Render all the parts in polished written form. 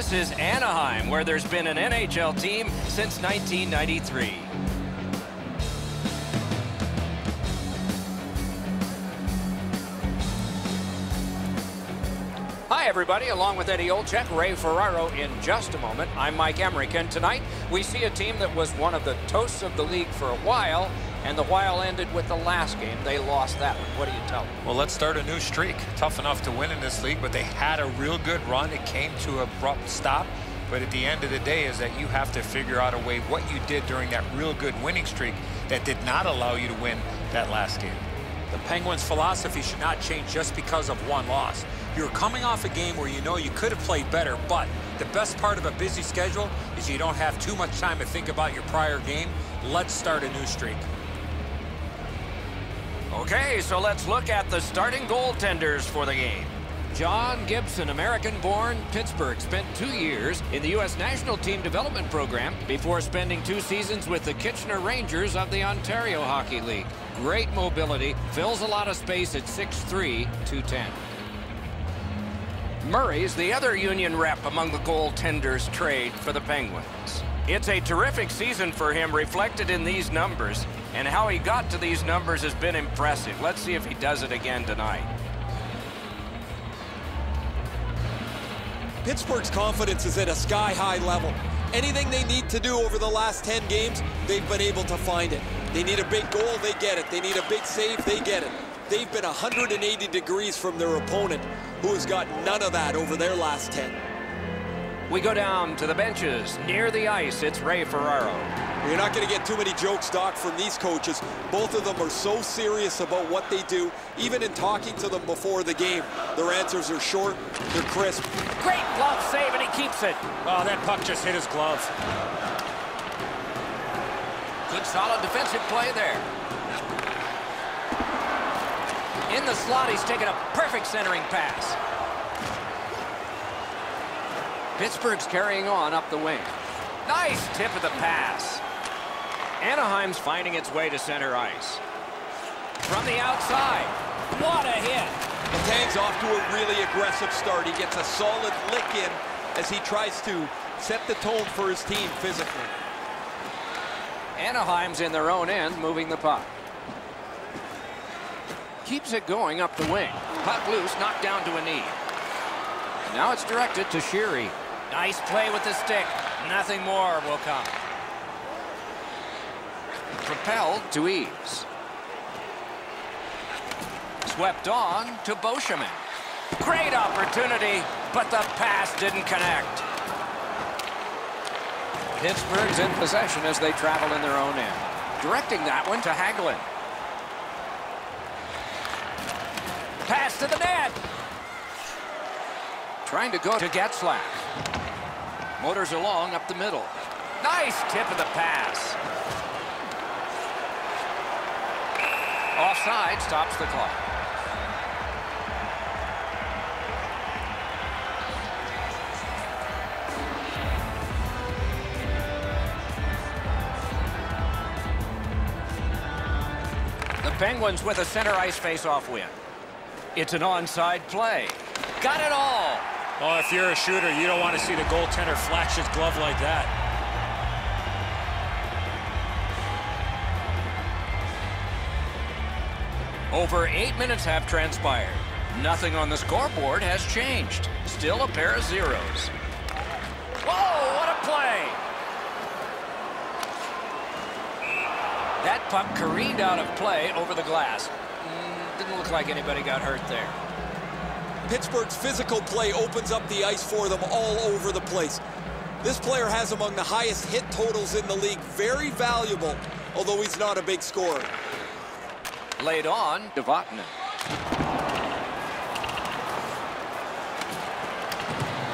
This is Anaheim, where there's been an NHL team since 1993. Hi, everybody. Along with Eddie Olczyk, Ray Ferraro in just a moment. I'm Mike Emmerich, and tonight we see a team that was one of the toasts of the league for a while, and the while ended with the last game. They lost that one. What do you tell them? Well, let's start a new streak. Tough enough to win in this league, but they had a real good run. It came to an abrupt stop. But at the end of the day is that you have to figure out a way what you did during that real good winning streak that did not allow you to win that last game. The Penguins' philosophy should not change just because of one loss. You're coming off a game where you know you could have played better, but the best part of a busy schedule is you don't have too much time to think about your prior game. Let's start a new streak. Okay, so let's look at the starting goaltenders for the game. John Gibson, American-born, Pittsburgh, spent 2 years in the U.S. National Team Development Program before spending 2 seasons with the Kitchener Rangers of the Ontario Hockey League. Great mobility, fills a lot of space at 6'3", 210. Murray's the other Union rep among the goaltenders trade for the Penguins. It's a terrific season for him, reflected in these numbers, and how he got to these numbers has been impressive. Let's see if he does it again tonight. Pittsburgh's confidence is at a sky-high level. Anything they need to do over the last 10 games, they've been able to find it. They need a big goal, they get it. They need a big save, they get it. They've been 180 degrees from their opponent, who has got none of that over their last 10. We go down to the benches. Near the ice, it's Ray Ferraro. You're not going to get too many jokes, Doc, from these coaches. Both of them are so serious about what they do. Even in talking to them before the game, their answers are short, they're crisp. Great glove save, and he keeps it. Oh, that puck just hit his glove. Good, solid defensive play there. In the slot, he's taken a perfect centering pass. Pittsburgh's carrying on up the wing. Nice tip of the pass. Anaheim's finding its way to center ice. From the outside. What a hit. Letang's off to a really aggressive start. He gets a solid lick in as he tries to set the tone for his team physically. Anaheim's in their own end, moving the puck. Keeps it going up the wing. Puck loose, knocked down to a knee. Now it's directed to Sheary. Nice play with the stick. Nothing more will come. Propelled to Eves. Swept on to Beauchemin. Great opportunity, but the pass didn't connect. Pittsburgh's in possession as they travel in their own end. Directing that one to Hagelin. Pass to the net. Trying to go to Guentzel. Motors along up the middle. Nice tip of the pass. Offside stops the clock. The Penguins with a center ice face-off win. It's an onside play. Got it all. Oh, if you're a shooter, you don't want to see the goaltender flash his glove like that. Over 8 minutes have transpired. Nothing on the scoreboard has changed. Still a pair of zeros. Whoa, what a play! That puck careened out of play over the glass. Didn't look like anybody got hurt there. Pittsburgh's physical play opens up the ice for them all over the place. This player has among the highest hit totals in the league. Very valuable, although he's not a big scorer. Laid on to Vatanen.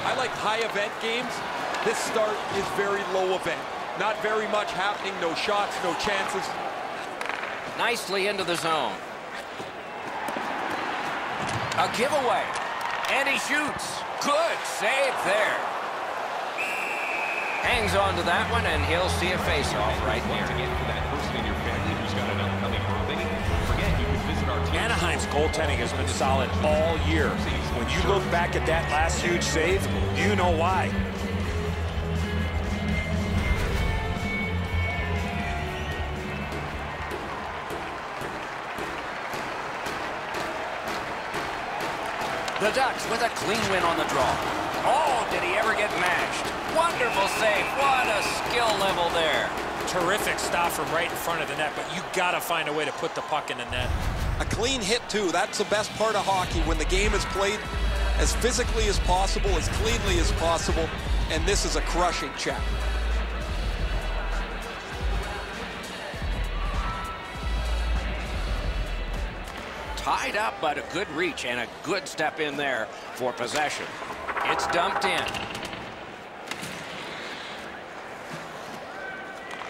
I like high event games. This start is very low event. Not very much happening, no shots, no chances. Nicely into the zone. A giveaway. And he shoots. Good save there. Hangs on to that one, and he'll see a face-off right here. Anaheim's goaltending has been solid all year. When you look back at that last huge save, you know why. The Ducks with a clean win on the draw. Oh, did he ever get mashed? Wonderful save. What a skill level there. Terrific stop from right in front of the net, but you got to find a way to put the puck in the net. A clean hit, too. That's the best part of hockey, when the game is played as physically as possible, as cleanly as possible, and this is a crushing check. Tied up, but a good reach and a good step in there for possession. It's dumped in.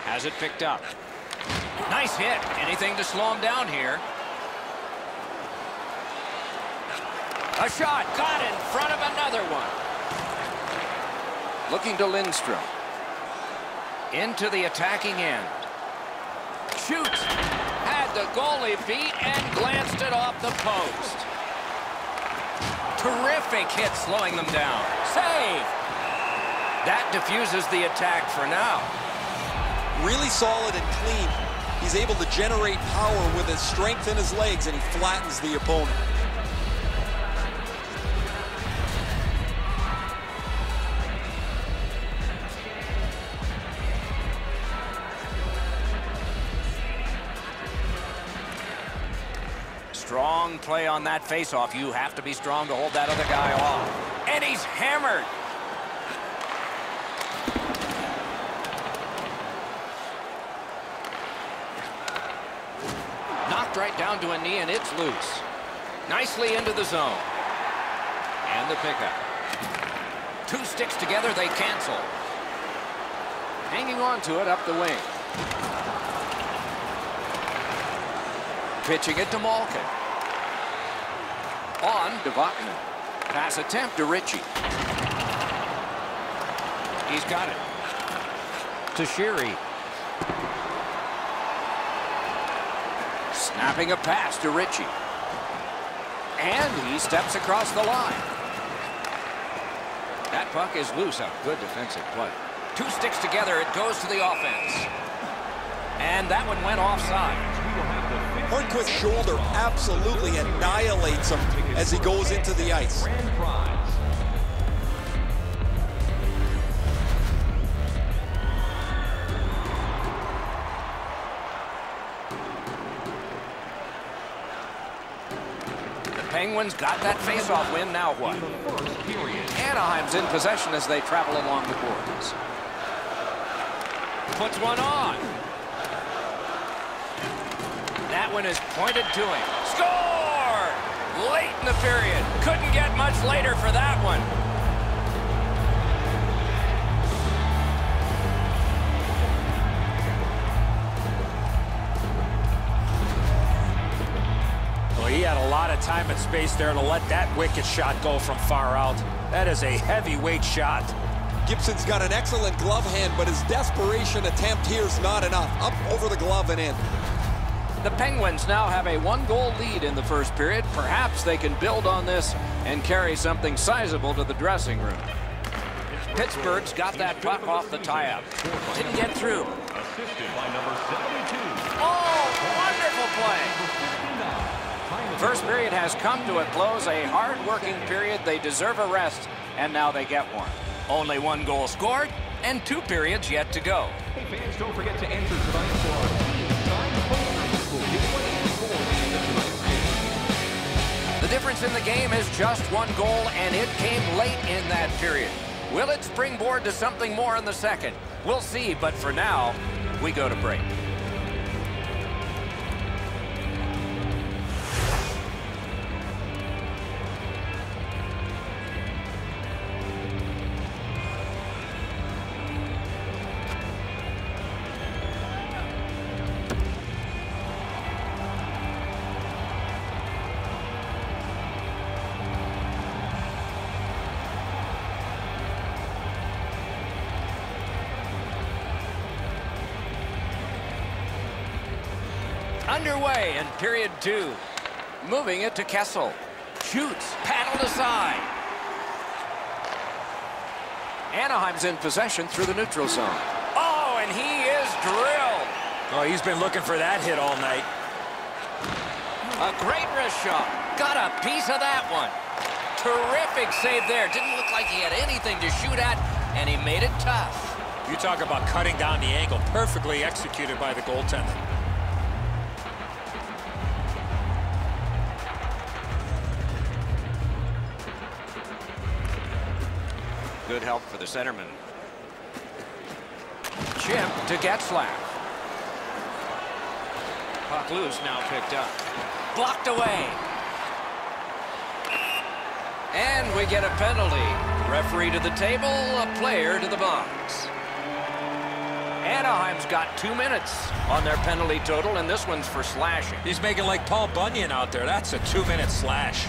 Has it picked up. Nice hit. Anything to slow him down here. A shot got in front of another one. Looking to Lindstrom. Into the attacking end. Shoots. Had the goalie beat and glanced it off the post. Terrific hit slowing them down. Save. That diffuses the attack for now. Really solid and clean. He's able to generate power with his strength in his legs, and he flattens the opponent. Strong play on that faceoff. You have to be strong to hold that other guy off. And he's hammered. Knocked right down to a knee, and it's loose. Nicely into the zone. And the pickup. Two sticks together, they cancel. Hanging on to it up the wing. Pitching it to Malkin. On to Vatanen. Pass attempt to Ritchie. He's got it. To Sheary. Snapping a pass to Ritchie. And he steps across the line. That puck is loose. A good defensive play. Two sticks together. It goes to the offense. And that one went offside. Hornqvist's shoulder absolutely annihilates him as he goes into the ice. The Penguins got that faceoff win. Now what? Anaheim's in possession as they travel along the boards. Puts one on. That one is pointed to him. Score! Late in the period. Couldn't get much later for that one. Well, he had a lot of time and space there to let that wicked shot go from far out. That is a heavyweight shot. Gibson's got an excellent glove hand, but his desperation attempt here is not enough. Up over the glove and in. The Penguins now have a one-goal lead in the first period. Perhaps they can build on this and carry something sizable to the dressing room. Pittsburgh's got that puck off the tie-up. Didn't get through. Oh, wonderful play. First period has come to a close. A hard-working period. They deserve a rest, and now they get one. Only one goal scored, and 2 periods yet to go. Hey fans, don't forget to enter tonight for our team signed posters. We'll give away before the end of tonight's game. The difference in the game is just 1 goal, and it came late in that period. Will it springboard to something more in the second? We'll see, but for now, we go to break. Underway in period 2. Moving it to Kessel. Shoots, paddled aside. Anaheim's in possession through the neutral zone. Oh, and he is drilled. Oh, he's been looking for that hit all night. A great wrist shot. Got a piece of that one. Terrific save there. Didn't look like he had anything to shoot at, and he made it tough. You talk about cutting down the angle. Perfectly executed by the goaltender. Good help for the centerman. Chip to Guentzel. Puck loose, now picked up. Blocked away. And we get a penalty. Referee to the table, a player to the box. Anaheim's got 2 minutes on their penalty total, and this one's for slashing. He's making like Paul Bunyan out there. That's a 2-minute slash.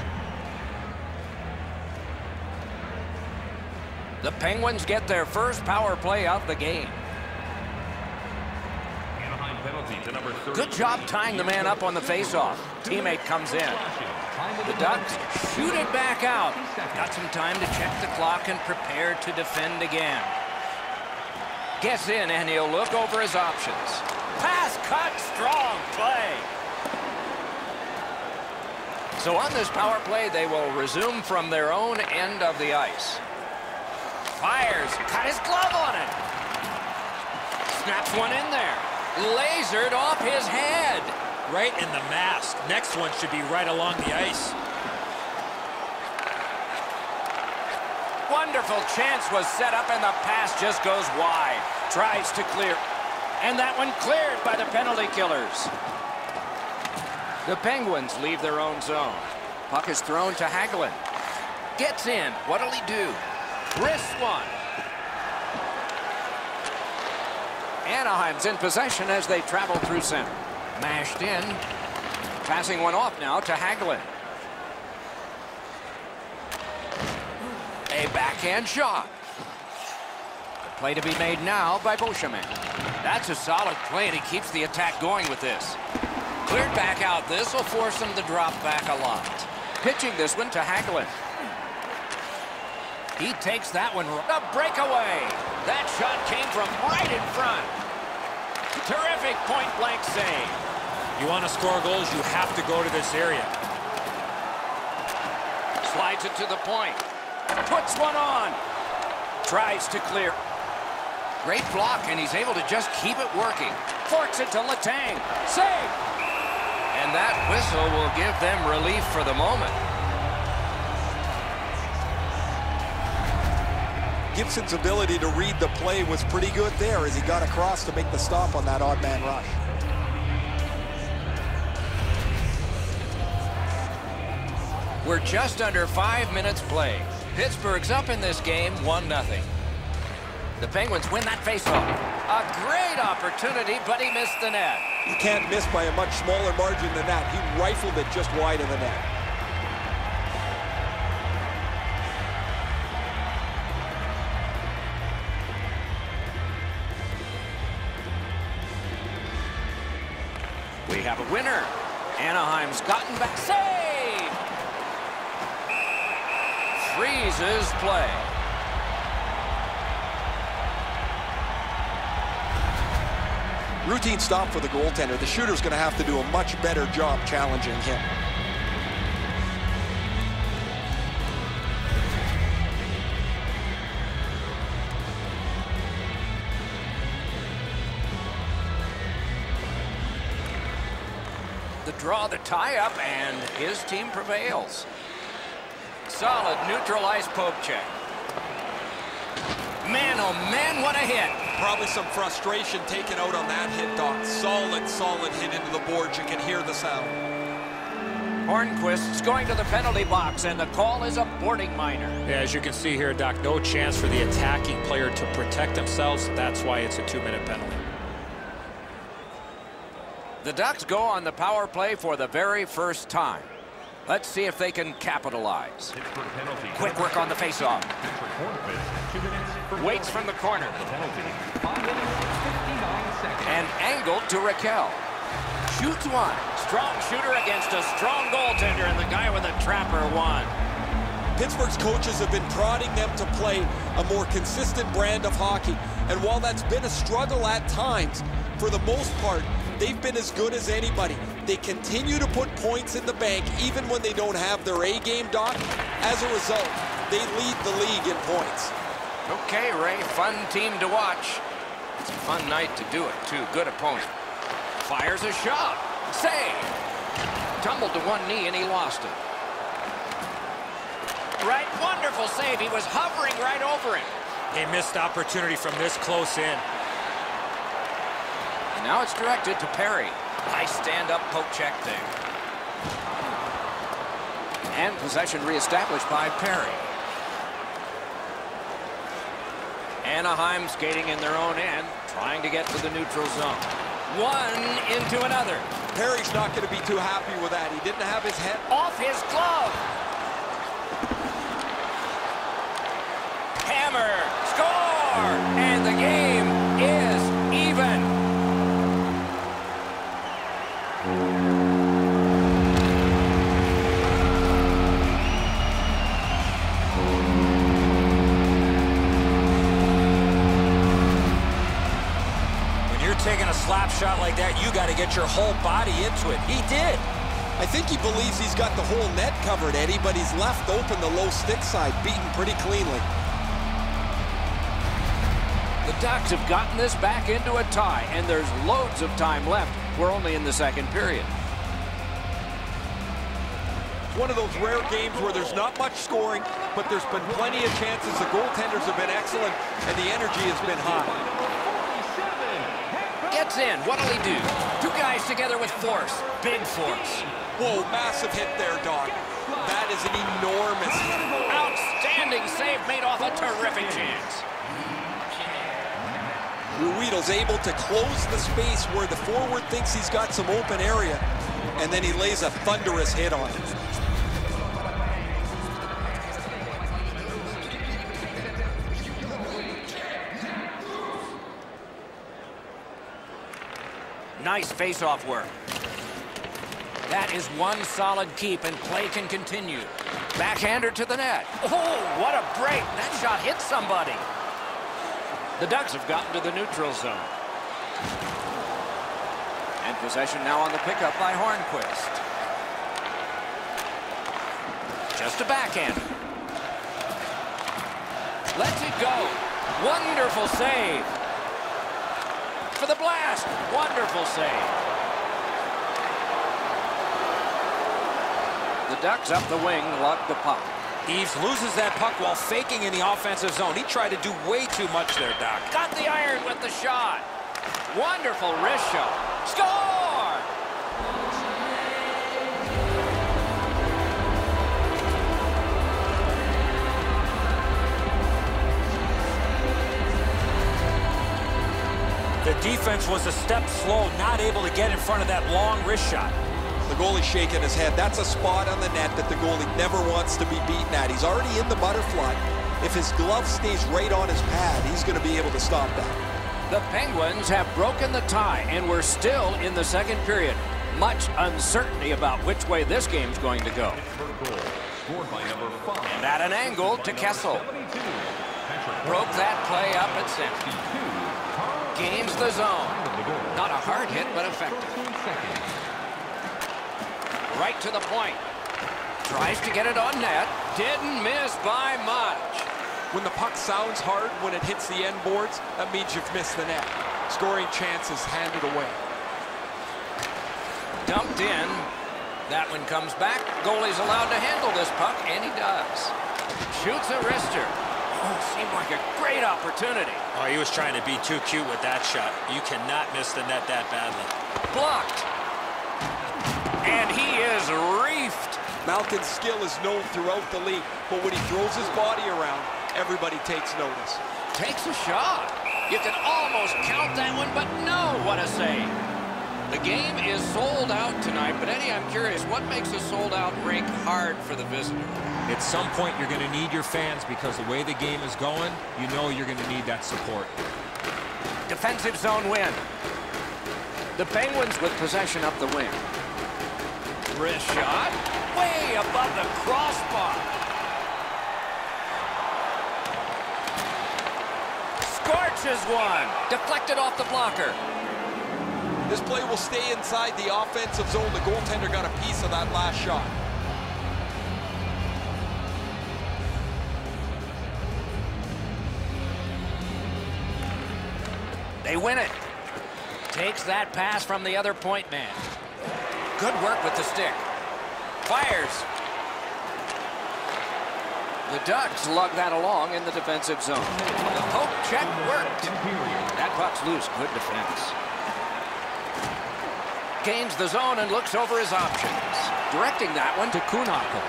The Penguins get their first power play of the game. Anaheim penalty to number 30. Good job tying the man up on the faceoff. Teammate comes in. The Ducks shoot it back out. Got some time to check the clock and prepare to defend again. Gets in and he'll look over his options. Pass cut, strong play. So on this power play, they will resume from their own end of the ice. Fires, cut his glove on it. Snaps one in there. Lasered off his head. Right in the mask. Next one should be right along the ice. Wonderful chance was set up and the pass just goes wide. Tries to clear. And that one cleared by the penalty killers. The Penguins leave their own zone. Puck is thrown to Hagelin. Gets in. What'll he do? Wrists one. Anaheim's in possession as they travel through center. Mashed in. Passing one off now to Hagelin. A backhand shot. The play to be made now by Beauchemin. That's a solid play, and he keeps the attack going with this. Cleared back out. This will force him to drop back a lot. Pitching this one to Hagelin. He takes that one. A breakaway. That shot came from right in front. Terrific point-blank save. You want to score goals, you have to go to this area. Slides it to the point. Puts one on. Tries to clear. Great block, and he's able to just keep it working. Forks it to Letang. Save! And that whistle will give them relief for the moment. Gibson's ability to read the play was pretty good there as he got across to make the stop on that odd man rush. We're just under 5 minutes played. Pittsburgh's up in this game 1-0. The Penguins win that faceoff. A great opportunity, but he missed the net. You can't miss by a much smaller margin than that. He rifled it just wide of the net. We have a winner. Anaheim's gotten back. Save! Freezes play. Routine stop for the goaltender. The shooter's going to have to do a much better job challenging him. The draw, the tie-up, and his team prevails. Solid neutral ice poke check. Man, oh man, what a hit. Probably some frustration taken out on that hit, Doc. Solid hit into the boards. You can hear the sound. Hornqvist's going to the penalty box, and the call is a boarding minor. Yeah, as you can see here, Doc, no chance for the attacking player to protect themselves. That's why it's a 2-minute penalty. The Ducks go on the power play for the very first time. Let's see if they can capitalize. Quick work on the faceoff. Waits from the corner. And angled to Raquel. Shoots one. Strong shooter against a strong goaltender, and the guy with a trapper won. Pittsburgh's coaches have been prodding them to play a more consistent brand of hockey. And while that's been a struggle at times, for the most part, they've been as good as anybody. They continue to put points in the bank even when they don't have their A game, Doc. As a result, they lead the league in points. Okay, Ray, fun team to watch. It's a fun night to do it, too. Good opponent. Fires a shot. Save. Tumbled to one knee and he lost it. Right, wonderful save. He was hovering right over him. A missed opportunity from this close in. And now it's directed to Perry. Nice stand-up poke check there. And possession reestablished by Perry. Anaheim skating in their own end, trying to get to the neutral zone. One into another. Perry's not going to be too happy with that. He didn't have his head Off his glove. Hammer. Score! And the game is even. Taking a slap shot like that, you got to get your whole body into it. He did. I think he believes he's got the whole net covered, Eddie, but he's left open the low stick side, beaten pretty cleanly. The Ducks have gotten this back into a tie, and there's loads of time left. We're only in the second period. One of those rare games where there's not much scoring, but there's been plenty of chances. The goaltenders have been excellent, and the energy has been high. Gets in. What'll he do? Two guys together with force. Big force. Whoa, massive hit there, Doc. That is an enormous hit. Outstanding save made off a terrific chance. Ruhwedel's able to close the space where the forward thinks he's got some open area, and then he lays a thunderous hit on it. Nice face-off work. That is one solid keep, and play can continue. Backhander to the net. Oh, what a break. That shot hit somebody. The Ducks have gotten to the neutral zone. And possession now on the pickup by Hornqvist. Just a backhander. Lets it go. Wonderful save. For the blast. Wonderful save. The Ducks up the wing, lug the puck. Eves loses that puck while faking in the offensive zone. He tried to do way too much there, Doc. Got the iron with the shot. Wonderful wrist shot. Score! The defense was a step slow, not able to get in front of that long wrist shot. The goalie shaking his head. That's a spot on the net that the goalie never wants to be beaten at. He's already in the butterfly. If his glove stays right on his pad, he's going to be able to stop that. The Penguins have broken the tie, and we're still in the second period. Much uncertainty about which way this game's going to go. And at an angle to Kessel. Broke that play up at center. Gains the zone. Not a hard hit, but effective. Right to the point. Tries to get it on net. Didn't miss by much. When the puck sounds hard when it hits the end boards, that means you've missed the net. Scoring chances handed away. Dumped in. That one comes back. Goalie's allowed to handle this puck, and he does. Shoots a wrister. Oh, seemed like a great opportunity. Oh, he was trying to be too cute with that shot. You cannot miss the net that badly. Blocked. And he is reefed. Malkin's skill is known throughout the league, but when he throws his body around, everybody takes notice. Takes a shot. You can almost count that one, but no, what a save. The game is sold out tonight, but Eddie, I'm curious, what makes a sold-out rink hard for the visitor? At some point, you're going to need your fans because the way the game is going, you know you're going to need that support. Defensive zone win. The Penguins with possession up the wing. Wrist shot. Way above the crossbar. Scorch launches one. Deflected off the blocker. This play will stay inside the offensive zone. The goaltender got a piece of that last shot. They win it. Takes that pass from the other point man. Good work with the stick. Fires. The Ducks lug that along in the defensive zone. The poke check worked. That puck's loose. Good defense. Gains the zone and looks over his options. Directing that one to Kuhnhackl.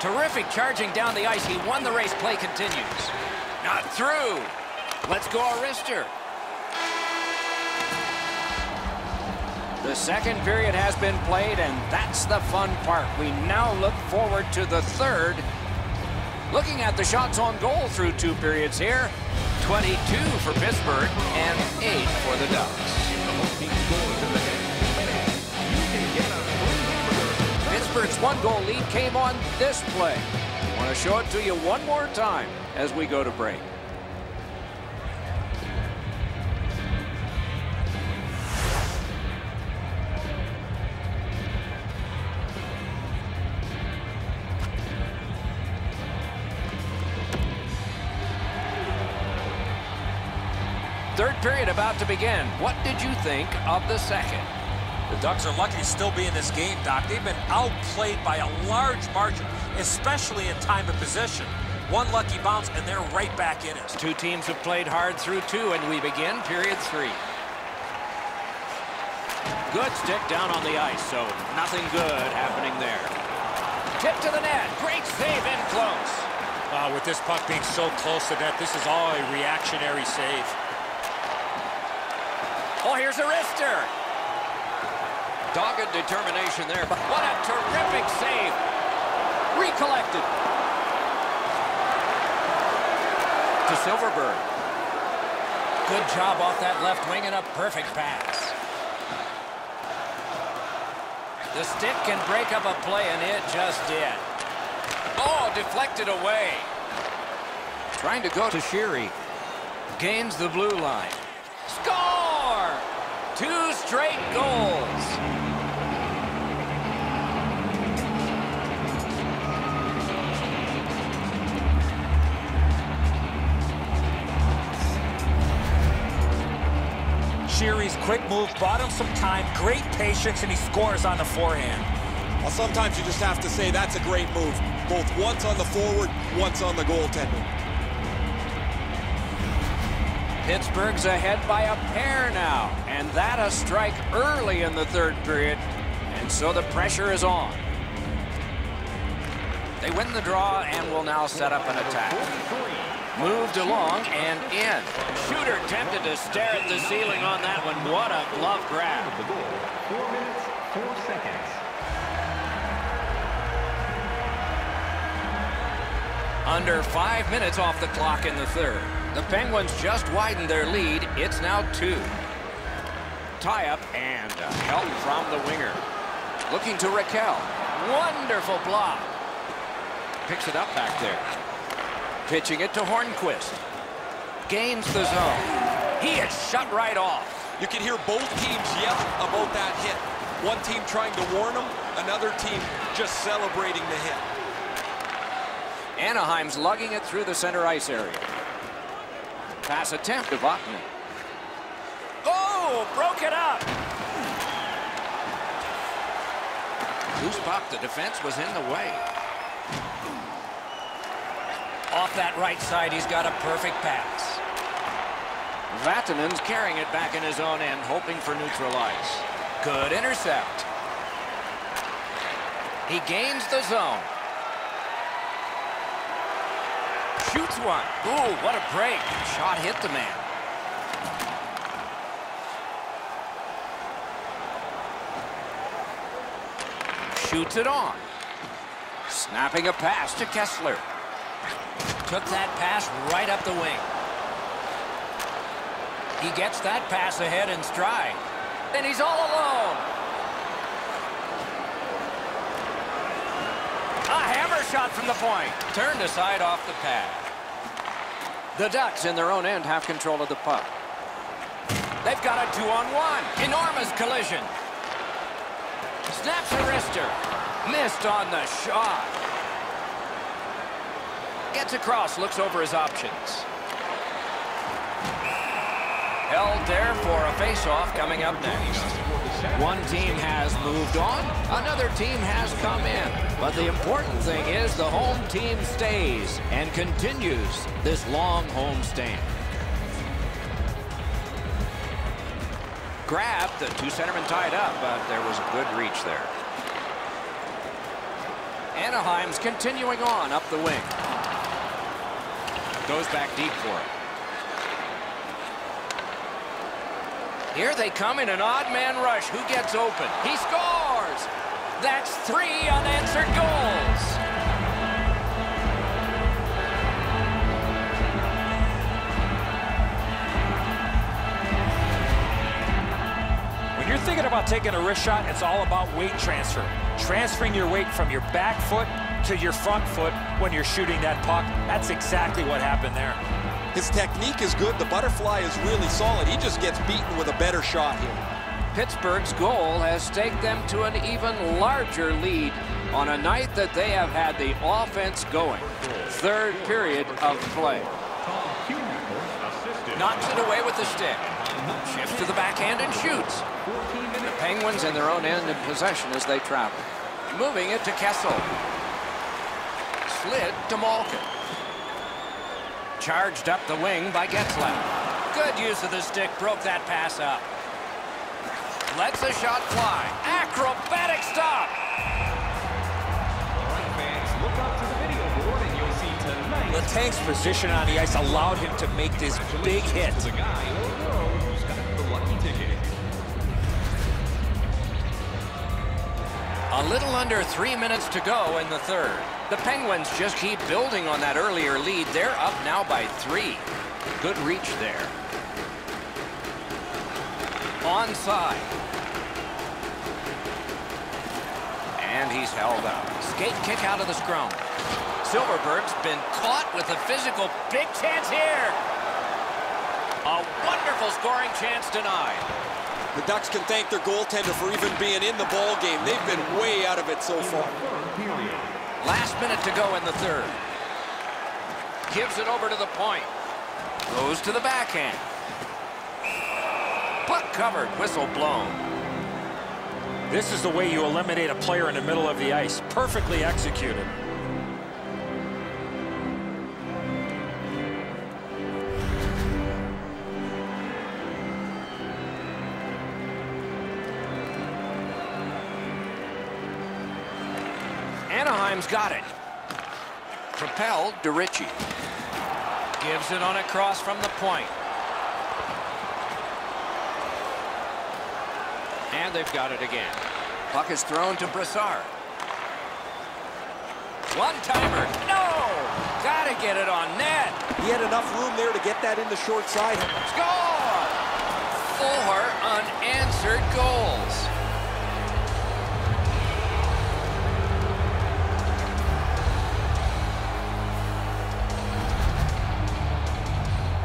Terrific charging down the ice. He won the race. Play continues. Not through. Let's go a wrister. The second period has been played, and that's the fun part. We now look forward to the third. Looking at the shots on goal through 2 periods here. 22 for Pittsburgh and 8 for the Ducks. Pittsburgh's 1-goal lead came on this play. I want to show it to you one more time as we go to break. Third period about to begin. What did you think of the second? The Ducks are lucky to still be in this game, Doc. They've been outplayed by a large margin, especially in time of possession. One lucky bounce, and they're right back in it. Two teams have played hard through 2, and we begin period 3. Good stick down on the ice, so nothing good happening there. Tip to the net. Great save in close. With this puck being so close to net, this is all a reactionary save. Oh, here's a wrister. Dogged determination there, but what a terrific save. Recollected. To Silverberg. Good job off that left wing and a perfect pass. The stick can break up a play, and it just did. Oh, deflected away. Trying to go to Sheary. Gains the blue line. Score! 2 straight goals. Sheary's quick move bought him some time, great patience, and he scores on the forehand. Well, sometimes you just have to say that's a great move. Both once on the forward, once on the goaltender. Pittsburgh's ahead by a pair now, and that a strike early in the third period, and so the pressure is on. They win the draw and will now set up an attack. Moved along and in. Shooter tempted to stare at the ceiling on that one. What a glove grab. 4 minutes, 4 seconds. Under 5 minutes off the clock in the third. The Penguins just widened their lead. It's now 2. Tie-up and help from the winger. Looking to Raquel. Wonderful block. Picks it up back there. Pitching it to Hornqvist. Gains the zone. He is shut right off. You can hear both teams yell about that hit. One team trying to warn them, another team just celebrating the hit. Anaheim's lugging it through the center ice area. Pass attempt to Vatanen. Oh, broke it up. Loose puck, the defense was in the way. Off that right side, he's got a perfect pass. Vatanen's carrying it back in his own end, hoping for neutral ice. Good intercept. He gains the zone. Shoots one. Ooh, what a break. Shot hit the man. Shoots it on. Snapping a pass to Kessel. Took that pass right up the wing. He gets that pass ahead in stride. And he's all alone. A hammer shot from the point. Turned aside off the pad. The Ducks in their own end have control of the puck. They've got a 2-on-1. Enormous collision. Snaps a wrister. Missed on the shot. Gets across, looks over his options. Held there for a face-off coming up next. One team has moved on, another team has come in. But the important thing is the home team stays and continues this long home stand. Grabbed, the two centermen tied up, but there was a good reach there. Anaheim's continuing on up the wing. Goes back deep for it. Here they come in an odd man rush. Who gets open? He scores! That's 3 unanswered goals. When you're thinking about taking a wrist shot, it's all about weight transfer. Transferring your weight from your back foot to your front foot when you're shooting that puck. That's exactly what happened there. His technique is good. The butterfly is really solid. He just gets beaten with a better shot here. Pittsburgh's goal has staked them to an even larger lead on a night that they have had the offense going. Third period of play. Knocks it away with the stick. Shifts to the backhand and shoots. The Penguins in their own end in possession as they travel. Moving it to Kessel. Slid to Malkin. Charged up the wing by Guentzel. Good use of the stick, broke that pass up. Lets the shot fly. Acrobatic stop. All right, fans, look up to the video board and you'll see tonight. Letang's position on the ice allowed him to make this big hit. The guy or girl who's got the lucky ticket. A little under 3 minutes to go in the third. The Penguins just keep building on that earlier lead. They're up now by 3. Good reach there. Onside. And he's held up. Skate kick out of the scrum. Silverberg's been caught with a physical. Big chance here. A wonderful scoring chance denied. The Ducks can thank their goaltender for even being in the ball game. They've been way out of it so far. Last minute to go in the third. Gives it over to the point. Goes to the backhand. Puck covered, whistle blown. This is the way you eliminate a player in the middle of the ice. Perfectly executed. Anaheim's got it. Propelled to Ritchie. Gives it on a cross from the point. And they've got it again. Puck is thrown to Brassard. One-timer. No! Gotta get it on net. He had enough room there to get that in the short side. Score! 4 unanswered goals.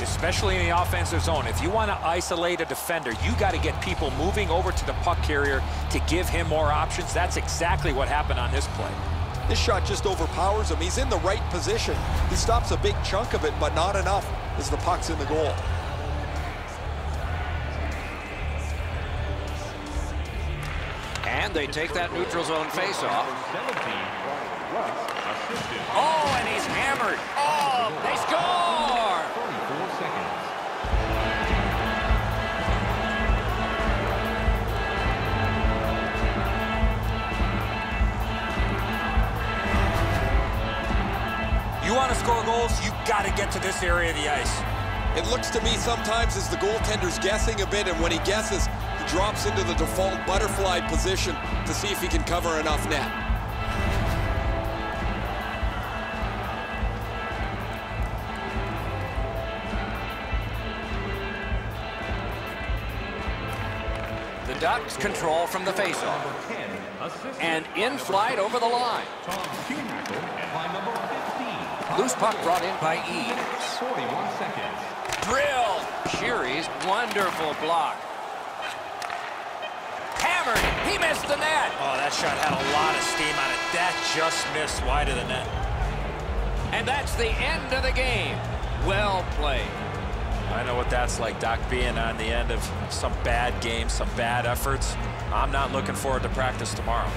Especially in the offensive zone. If you want to isolate a defender, you got to get people moving over to the puck carrier to give him more options. That's exactly what happened on this play. This shot just overpowers him. He's in the right position. He stops a big chunk of it, but not enough as the puck's in the goal. And they take that neutral zone faceoff. Oh, and he's hammered. Oh, they score! 34 seconds. You want to score goals, you got to get to this area of the ice. It looks to me sometimes as the goaltender's guessing a bit, and when he guesses, he drops into the default butterfly position to see if he can cover enough net. The Ducks control from the faceoff. And in flight over the line. Kuhnhackl, and by number 15, Loose puck brought in by E. 41 seconds. Drill. Sheary's wonderful block. Hammered. He missed the net. Oh, that shot had a lot of steam on it. That just missed wide of the net. And that's the end of the game. Well played. I know what that's like, Doc, being on the end of some bad games, some bad efforts. I'm not looking forward to practice tomorrow.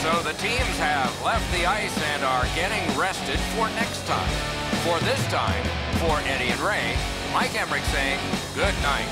So the teams have left the ice and are getting rested for next time. For this time, for Eddie and Ray, Mike Emmerich saying good night.